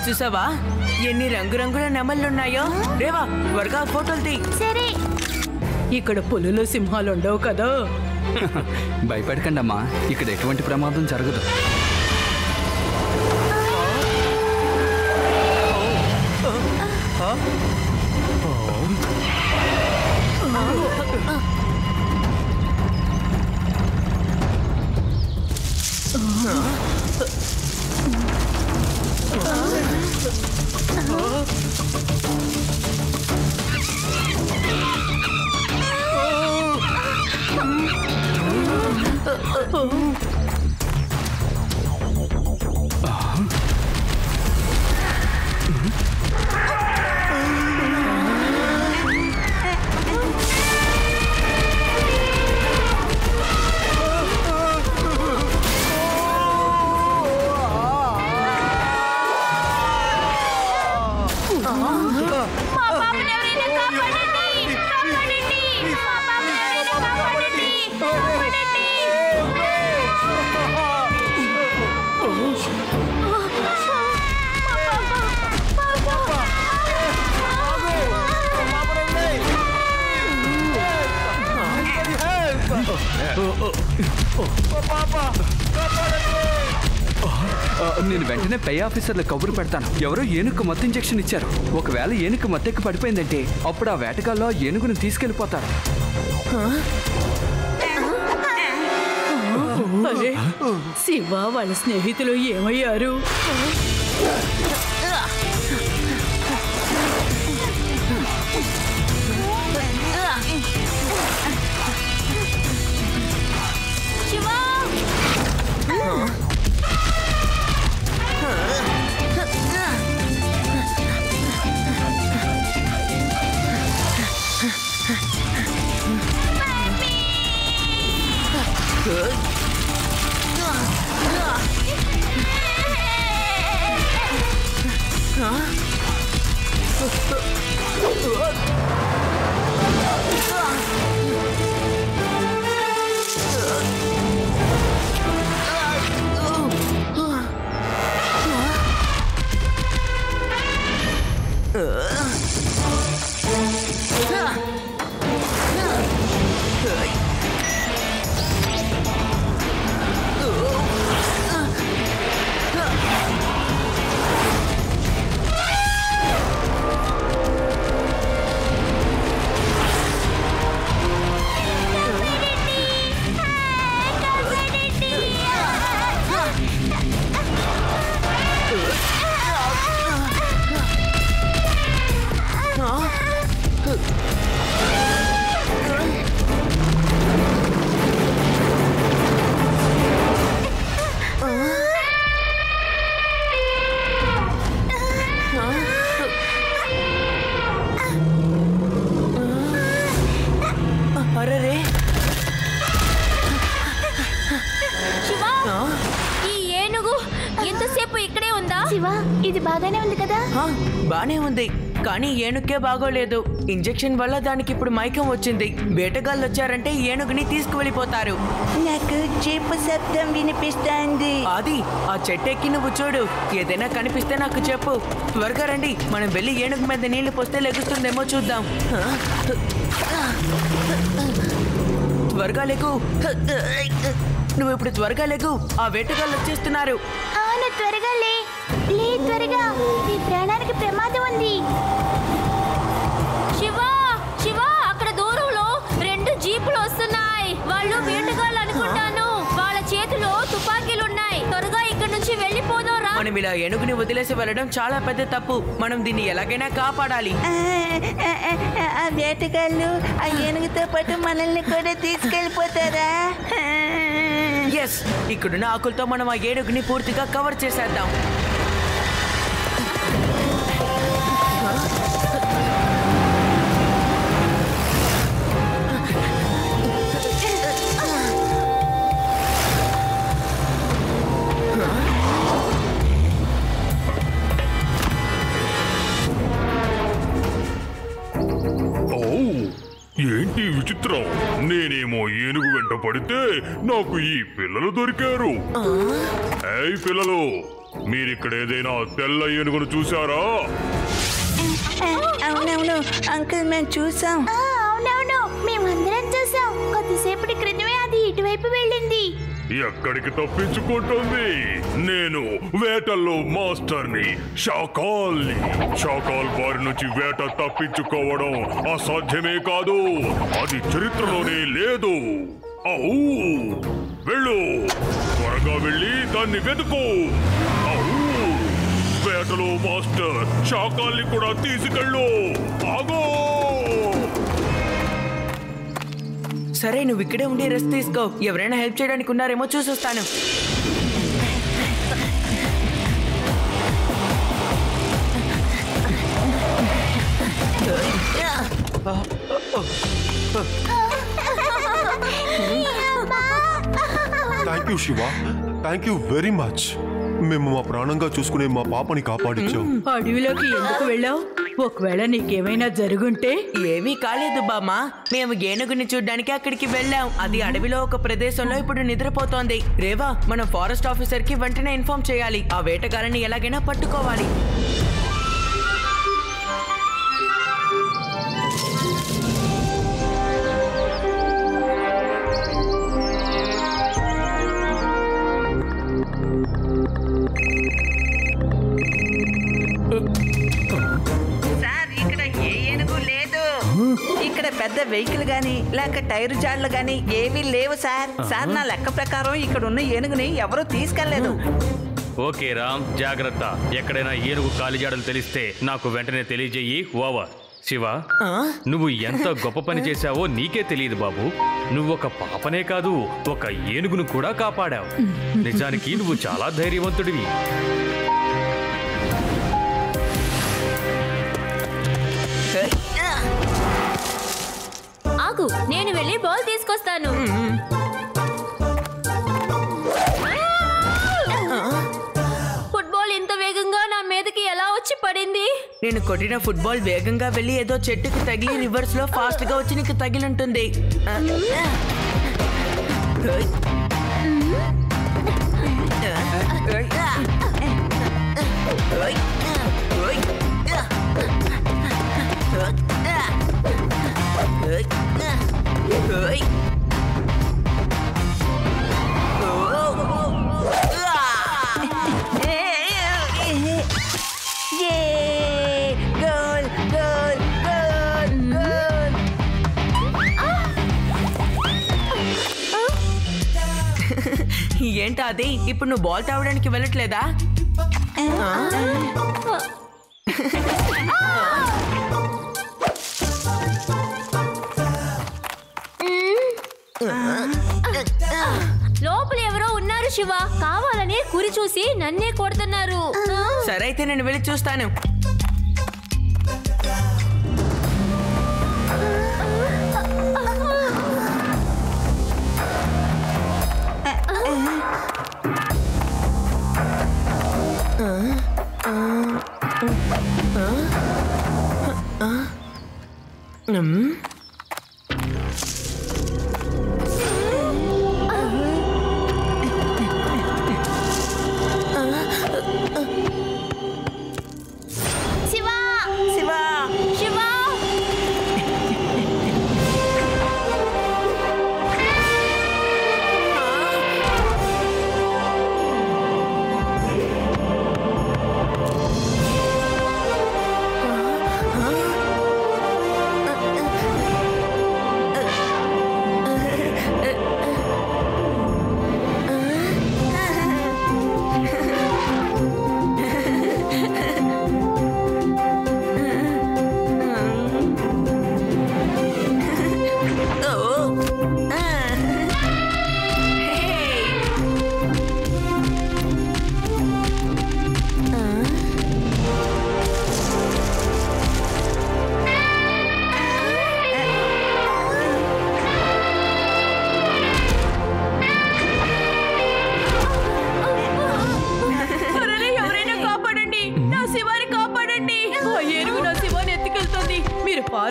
చూసావా ఎన్ని రంగురంగుల నెమళ్ళున్నాయో? రేవా త్వరగా ఫోటోలు తీ. సరే. ఇక్కడ పులులు సింహాలు ఉండవు కదా. భయపడకండి అమ్మా, ఇక్కడ ఎటువంటి ప్రమాదం జరగదు. నేను వెంటనే పై ఆఫీసర్ల కబురు పెడతాను. ఎవరో ఏనుగు మత్తు ఇంజెక్షన్ ఇచ్చారు. ఒకవేళ ఏనుగు మత్తెక్కి పడిపోయిందంటే అప్పుడు ఆ వేటగాల్లో ఏనుగుని తీసుకెళ్లిపోతారు. అరే శివ వాళ్ళ స్నేహితులు ఏమయ్యారు? ఇది బాగానే ఉంది కదా? బానే ఉంది, కానీ ఏనుగుకే బాగోలేదు. ఇంజెక్షన్ వల్ల దానికి ఇప్పుడు మైకం వచ్చింది. వేటగాళ్ళు వచ్చారంటే ఏనుగుని తీసుకువెళ్ళిపోతారు. నాకు జీపు శబ్దం వినిపిస్తుంది. అది ఆ చెట్టెక్కి నువ్వు చూడు. ఏదైనా కనిపిస్తే నాకు చెప్పు. త్వరగా రండి, మనం వెళ్ళి ఏనుగు మీద నీళ్లు పోస్తే లెగుస్తుందేమో చూద్దాం. త్వరగా లెగు. నువ్వు ఇప్పుడు త్వరగా లెగు, ఆ వేటగాళ్ళు వచ్చేస్తున్నారు. అవును, త్వరగా లే. త్వరగా, నీ ప్రాణానికి ప్రమాదం ఉంది. శివ శివ, అక్కడ దూరంలో 2 జీపులు వస్తున్నాయి. వాళ్ళు వేటగాళ్ళు అనుకుంటాను. వాళ్ళ చేతిలో తుపాకీలున్నాయి. త్వరగా ఇక్కడ నుంచి వెళ్ళిపోదాంరా. మనం ఇలా ఏనుగుని వదిలేసి వెళ్ళడం చాలా పెద్ద తప్పు. మనం దీన్ని ఎలాగైనా కాపాడాలి. ఆ వేటగాళ్ళు ఆ ఏనుగుతో పాటు మనల్ని కూడా తీసుకెళ్ళిపోతారా? ఎస్, ఇక్కడున్న ఆకులతో మనం ఆ ఏనుగుని పూర్తిగా కవర్ చేసేద్దాం. ఏంటి విచిత్రం? నేనేమో ఏనుగు వెంట పడితే నాకు ఈ పిల్లలు దొరికారు. ఏయ్ పిల్లలు, మీరిక్కడ ఏదైనా తెల్ల ఏనుగును చూసారా? అవునవును అంకుల్ మేము చూసాం. అవునవును మేమందరం చూసాం. కొద్దిసేపటి క్రితమే అది ఇటువైపు వెళ్ళింది. ఎక్కడికి తప్పించుకుంటుంది? నేను వేటల్లో మాస్టర్ని, షాకాల్ని. షాకాల్ బారి నుంచి వేట తప్పించుకోవడం అసాధ్యమే కాదు. అది చరిత్రలోనే లేదు. ఔ వెళ్ళు, త్వరగా వెళ్ళి దాన్ని వెతుకు. ఔ వేటలో మాస్టర్ షాకాల్ని కూడా తీసుకెళ్ళు. ఆగో! సరే నువ్వు ఇక్కడే ఉండి రెస్ట్ తీసుకో. ఎవరైనా హెల్ప్ చేయడానికి ఉన్నారేమో చూసొస్తాను. Thank you Shiva, thank you very much. మేము మా ప్రాణంగా చూసుకునే మా పాపని కాపాడించాం. అడవిలోకి ఎందుకు వెళ్ళావు? ఒకవేళ నీకేమైనా జరుగుంటే? ఏమీ కాలేదు బామ్మ. మేము ఏనుగుని చూడ్డానికి అక్కడికి వెళ్ళాం. అది అడవిలో ఒక ప్రదేశంలో ఇప్పుడు నిద్రపోతోంది. రేవా, మనం ఫారెస్ట్ ఆఫీసర్ కి వెంటనే ఇన్ఫార్మ్ చేయాలి. ఆ వేటగాళ్ళని ఎలాగైనా పట్టుకోవాలి. సార్ ఇక్కడ ఏ ఏనుగు లేదు. ఇక్కడ పెద్ద వెహికల్ గాని లేక టైరు జాడ్లు గాని ఏవీ లేవు సార్. సార్ నా లెక్క ప్రకారం ఇక్కడ ఉన్న ఏనుగుని ఎవరూ తీసుకెళ్లేదు. ఓకే రామ్, జాగ్రత్త. ఎక్కడైనా ఏనుగు కాలిజాడలు తెలిస్తే నాకు వెంటనే తెలియజేయి. ఓవర్. శివ, నువ్వు ఎంత గొప్ప పని చేశావో నీకే తెలియదు బాబు. నువ్వు ఒక పాపనే కాదు, ఒక ఏనుగును కూడా కాపాడావు. నిజానికి నువ్వు చాలా ధైర్యవంతుడివి. ఆగు, నేను వెళ్ళి బాల్ తీసుకొస్తాను. ఫుట్బాల్ ఇంత వేగంగా నా మీదకి ఎలా వచ్చి పడింది? నేను కొట్టిన ఫుట్బాల్ వేగంగా వెళ్ళి ఏదో చెట్టుకి తగిలి రివర్స్ లో ఫాస్ట్ గా వచ్చి నీకు తగిలింటుంది. Goal goal goal goal. ఏంటా అది? ఇప్పుడు నువ్వు బాల్ తావడానికి వెళ్ళట్లేదా? లోపల ఎవరో ఉన్నారు శివ. కావాలని కురి చూసి నన్నే కొడుతున్నారు. సరే అయితే నేను వెళ్ళి చూస్తాను. శివ శివ శివ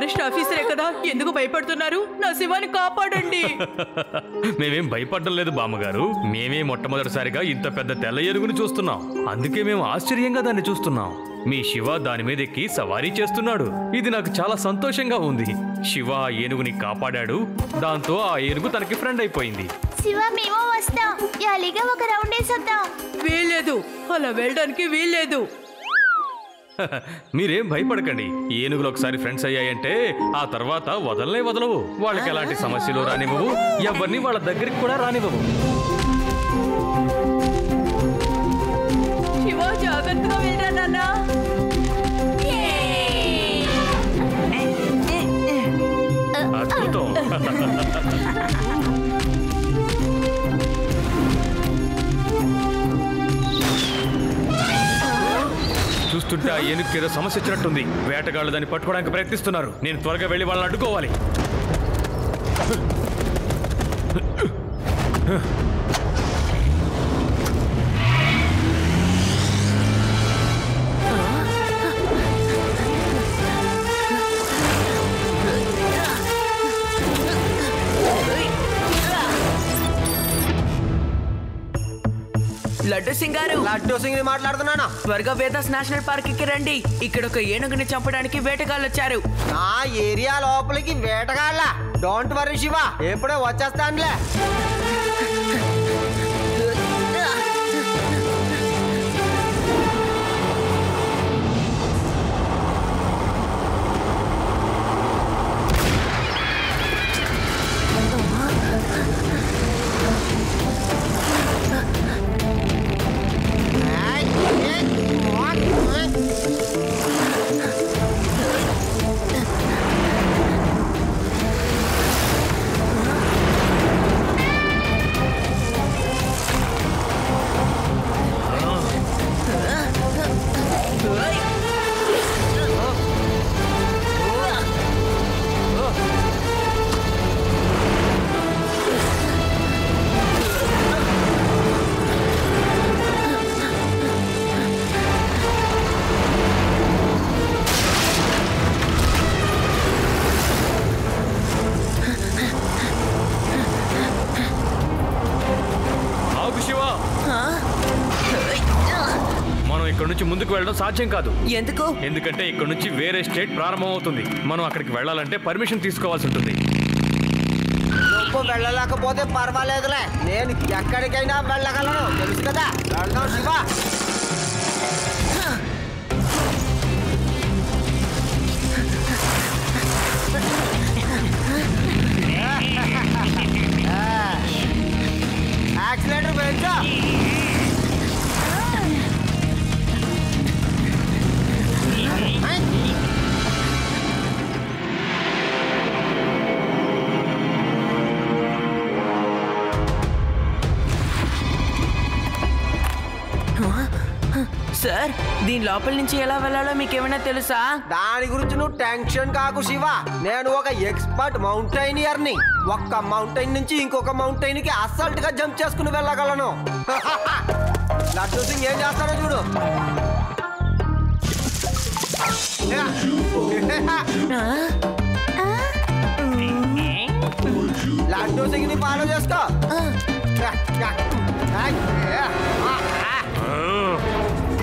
ఫారెస్ట్ ఆఫీసరే కదా, ఎందుకు భయపడుతున్నారు? నా శివాని కాపాడండి. మేమేం భయపడడం లేదు బామ్మగారు. మేమే మొట్టమొదటిసారిగా ఇంత పెద్ద తెల్ల ఏనుగుని చూస్తున్నాం. అందుకే మేము ఆశ్చర్యంగా దాన్ని చూస్తున్నాం. మీ శివ దాని మీద ఎక్కి సవారీ చేస్తున్నాడు. ఇది నాకు చాలా సంతోషంగా ఉంది. శివ ఆ ఏనుగుని కాపాడాడు. దాంతో ఆ ఏనుగు తనకి ఫ్రెండ్ అయిపోయింది. శివ మేము వస్తాం, జాలీగా ఒక రౌండ్ వేసొద్దాం. వీల్లేదు, అలా వెళ్ళడానికి వీల్లేదు. మీరేం భయపడకండి. ఏనుగులు ఒకసారి ఫ్రెండ్స్ అయ్యాయంటే ఆ తర్వాత వదలవు. వాళ్ళకి ఎలాంటి సమస్యలు రానివ్వవు, ఎవరిని వాళ్ళ దగ్గరికి కూడా రానివ్వవు. శివ జాగ్రత్తగా వెళ్ళరా నాన్న. అద్భుతం. చూస్తుంటే ఆ ఏనుగుకి ఏదో సమస్య వచ్చినట్టుంది. వేటగాళ్ళు దాన్ని పట్టుకోవడానికి ప్రయత్నిస్తున్నారు. నేను త్వరగా వెళ్ళి వాళ్ళని అడ్డుకోవాలి. లడ్డు సింగ్ గారు, లడ్డు సింగ్ మాట్లాడుతున్నానా? త్వరగా వేదాస్ నేషనల్ పార్క్ కి రండి. ఇక్కడ ఒక ఏనుగుని చంపడానికి వేటగాళ్ళు వచ్చారు. నా ఏరియా లోపలికి వేటగాళ్ళ? డోంట్ వరీ శివ, ఎప్పుడో వచ్చేస్తానులే. ఇక్కడ నుంచి ముందుకు వెళ్ళడం సాధ్యం కాదు. ఎందుకు? ఎందుకంటే ఇక్కడ నుంచి వేరే స్టేట్ ప్రారంభం అవుతుంది. మనం అక్కడికి వెళ్ళాలంటే పర్మిషన్ తీసుకోవాల్సి ఉంటుంది. నువ్వు వెళ్ళలేకపోతే పర్వాలేదులే, నేను ఎక్కడికైనా వెళ్ళగలను, తెలుసు కదా. వెళ్దాం శివ. యాక్సిలేటర్ పెంచు. సార్, దీని లోపల నుంచి ఎలా వెళ్ళాలో మీకేమైనా తెలుసా? దాని గురించి నువ్వు టెన్షన్ కాకు శివ. నేను ఒక ఎక్స్పర్ట్ మౌంటైనియర్ ని. ఒక్క మౌంటైన్ నుంచి ఇంకొక మౌంటైన్ కి అసల్ట్ గా జంప్ చేసుకుని వెళ్ళగలను. లడ్డు సింగ్ ఏం చేస్తానో చూడు. లడ్డు సింగ్ ని ఫాలో చేసుకో.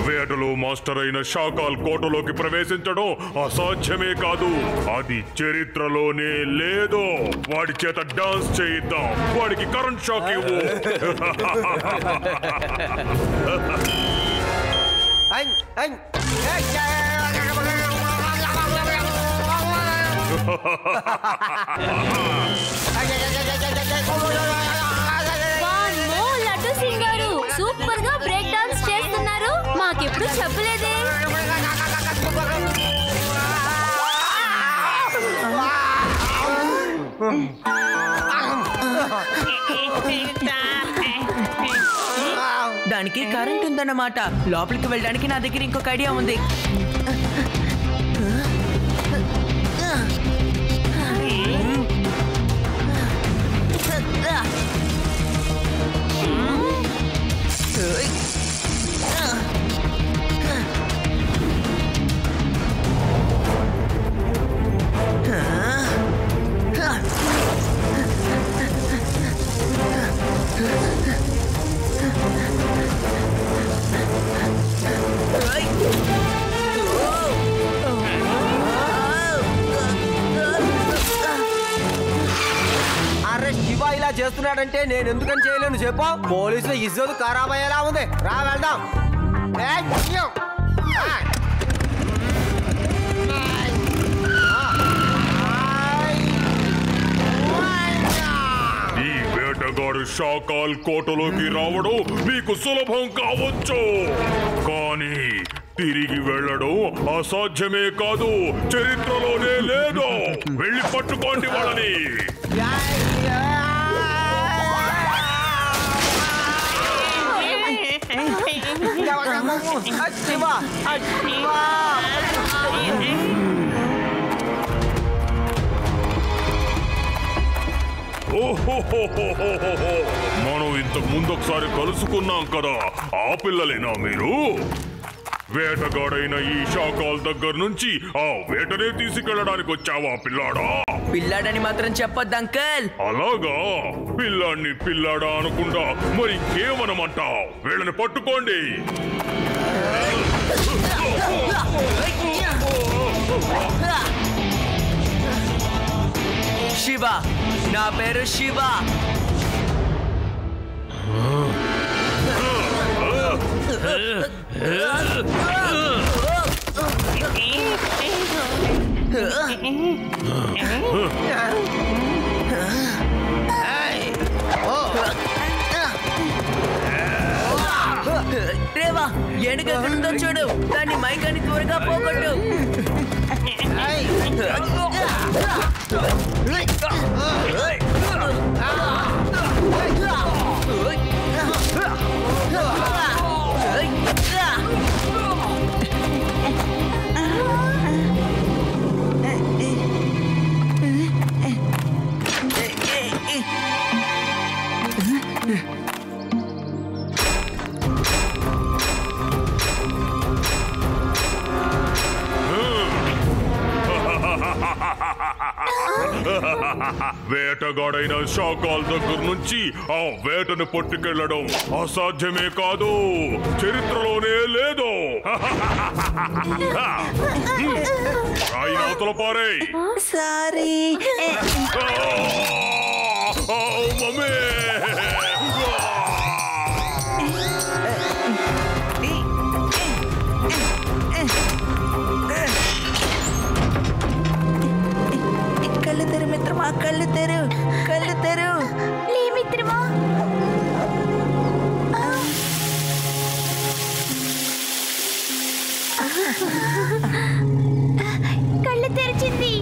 వేటలో మాస్టర్ అయిన షాకాల్ కోటలోకి ప్రవేశించడం అసాధ్యమే కాదు, అది చరిత్రలోనే లేదు. వాడి చేత డాన్స్ చేయిద్దాం, వాడికి కరెంట్ షాక్ ఇవ్వు. లడ్డు సింగ్ గారు సూపర్ గా బ్రేక్ డాన్స్ చేస్తున్నారు, మాకెప్పుడు చెప్పలేదే. దానికి కరెంట్ ఉందన్నమాట. లోపలికి వెళ్ళడానికి నా దగ్గర ఇంకొక ఐడియా ఉంది. చేస్తున్నాడంటే నేను ఎందుకని చేయలేను చెప్పు. పోలీసులు ఇజ్జత్ ఖరాబ్ అయ్యేలా ఉంది. రా వెళ్దాం. ఈ వేటగాడు షాకాల్ కోటలోకి రావడం మీకు సులభం కావచ్చు, కానీ తిరిగి వెళ్ళడం అసాధ్యమే కాదు, చరిత్రలోనే లేదు. వెళ్ళి పట్టుకోండి వాళ్ళని. మనం ఇంతకు ముందు ఒకసారి కలుసుకున్నాం కదా, ఆ పిల్లలేనా మీరు? వేటగాడైన ఈ షాకాల్ దగ్గర నుంచి ఆ వేటనే తీసుకెళ్ళడానికి వచ్చావా పిల్లాడా? పిల్లాడని మాత్రం చెప్పొద్దు అంకల్. అలాగా, పిల్లాడిని పిల్లాడా అనకుండా మరి ఇంకేమనమంటావు? వీళ్ళని పట్టుకోండి. శివ, నా పేరు శివ. రేవా, ఏనుగెక్కడుందో చూడు, దాన్ని మైకాన్ని త్వరగా పోగొట్టు. వేటగాడైన షాకాల్ దగ్గర నుంచి ఆ వేటను పట్టుకెళ్లడం అసాధ్యమే కాదు, చరిత్రలోనే లేదు. ఆయన అవతల పారే. Sorry mummy. కళ్ళు తెరు మిత్రమా, కళ్ళు తెరు, కళ్ళు తెరు. లే మిత్రమా. కళ్ళు తెరిచింది.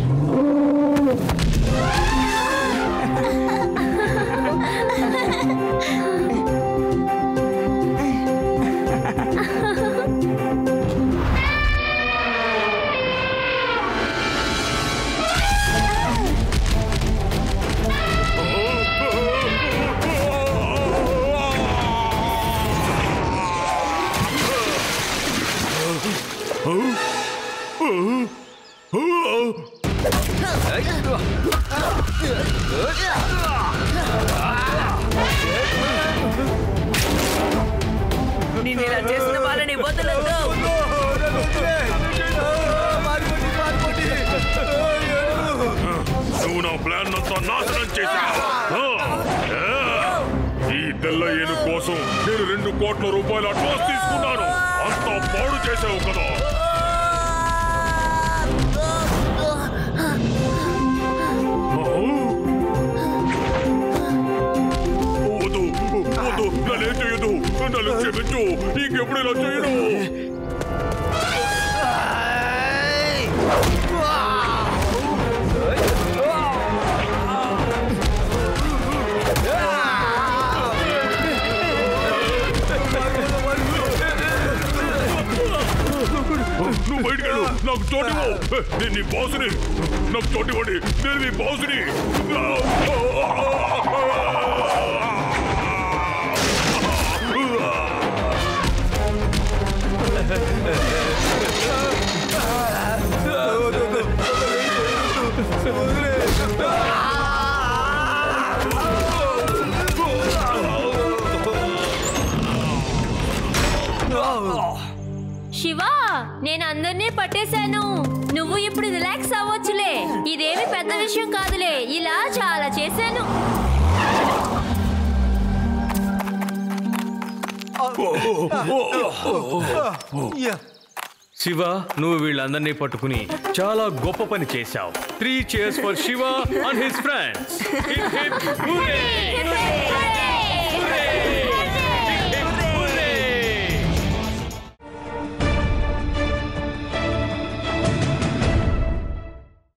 నేను ఇలా చేసిన వాళ్ళని వదలదు. నువ్వు నా ప్లాన్ అంతా నాశనం చేశావు. ఈ తెల్ల ఏనుగు కోసం నేను 2 కోట్ల రూపాయల అడ్వాన్స్ తీసుకున్నాను, అంతా పాడు చేసావు కదా. వద్దు వద్దు, నన్నేం చేయదు, నన్ను క్షమించు, ఇంకెప్పుడు ఇలా చేయను. నువ్వు బయటికి వెళ్ళు, నాకు చోటివ్వు. నేను నీ బాసుని, నాకు చోటివ్వండి, నేను నీ బాసుని. శివ, నేను అందరినీ పట్టేశాను. నువ్వు ఇప్పుడు రిలాక్స్ అవ్వచ్చులే. ఇదేమి పెద్ద విషయం కాదులే, ఇలా చాలా చేశాను. శివ నువ్వు వీళ్ళందరినీ పట్టుకుని చాలా గొప్ప పని చేశావు. 3 cheers for Shiva and his friends.